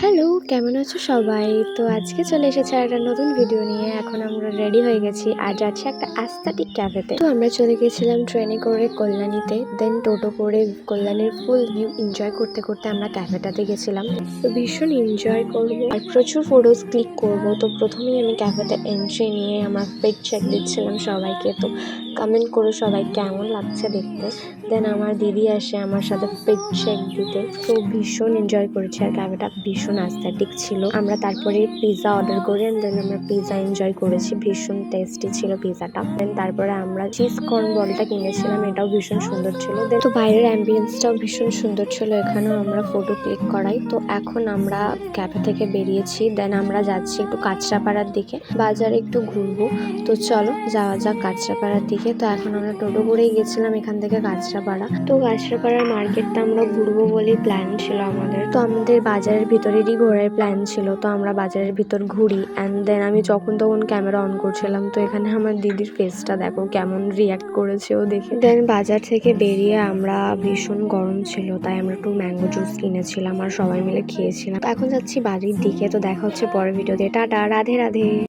Hello, কেমন আছো সবাই? তো আজকে চলে এসেছি একটা নতুন ভিডিও নিয়ে। এখন আমরা রেডি হয়ে গেছি আর যাচ্ছি একটা অ্যাস্থেটিক ক্যাফেতে। তো আমরা চলে গেছিলাম ট্রেনে করে কল্যাণীতে, দেন টোটো করে কল্যাণীর ফুল ভিউ এনজয় করতে করতে আমরা ক্যাফেটাতে গেছিলাম। তো ভীষণ এনজয় করবো আর প্রচুর ফটোজ ক্লিক করব। তো প্রথমেই আমি ক্যাফেতে এন্ট্রি নিয়ে আমার পিক চেক দিচ্ছিলাম সবাইকে। তো কমেন্ট করো সবাই কেমন লাগছে দেখতে। দেন আমার দিদি আসে আমার সাথে পিক চেক দিতে। তো ভীষণ এনজয় করেছি আর ক্যাফেটা ভীষণ অ্যাস্থেটিক ছিল। আমরা তারপরে পিৎজা অর্ডার করি দেন আমরা পিৎজা এনজয় করেছি, ভীষণ টেস্টি ছিল পিৎজাটা। দেন তারপরে আমরা চিজ কর্ন বলটা কিনেছিলাম, এটাও ভীষণ সুন্দর ছিল। দেন তো বাইরের অ্যাম্বিয়েন্সটাও ভীষণ সুন্দর ছিল, এখানেও আমরা ফটো ক্লিক করাই। তো এখন আমরা ক্যাফে থেকে বেরিয়েছি, দেন আমরা যাচ্ছি একটু কাঁচরাপাড়ার দিকে, বাজারে একটু ঘুরবো। তো চলো যাওয়া যাক কাঁচরাপাড়ার দিকে। তো এখন আমরা টোটো করেই গেছিলাম এখান থেকে কাঁচরাপাড়া। তো কাঁচরাপাড়ার মার্কেটটা আমরা ঘুরবো বলে প্ল্যান ছিল আমাদের। তো আমাদের বাজারের ভিতরেরই ঘোরার প্ল্যান ছিল। তো আমরা বাজারের ভিতর ঘুরি অ্যান্ড দেন আমি যখন তখন ক্যামেরা অন করছিলাম। তো এখানে আমার দিদির ফেসটা দেখো কেমন রিয়াক্ট করেছে ও দেখে। দেন বাজার থেকে বেরিয়ে আমরা ভীষণ গরম ছিল তাই আমরা একটু ম্যাঙ্গো জুস কিনেছিলাম আর সবাই মিলে খেয়েছিলাম। এখন যাচ্ছি বাড়ির দিকে। তো দেখা হচ্ছে পরের ভিডিওতে। টাটা, রাধে রাধে।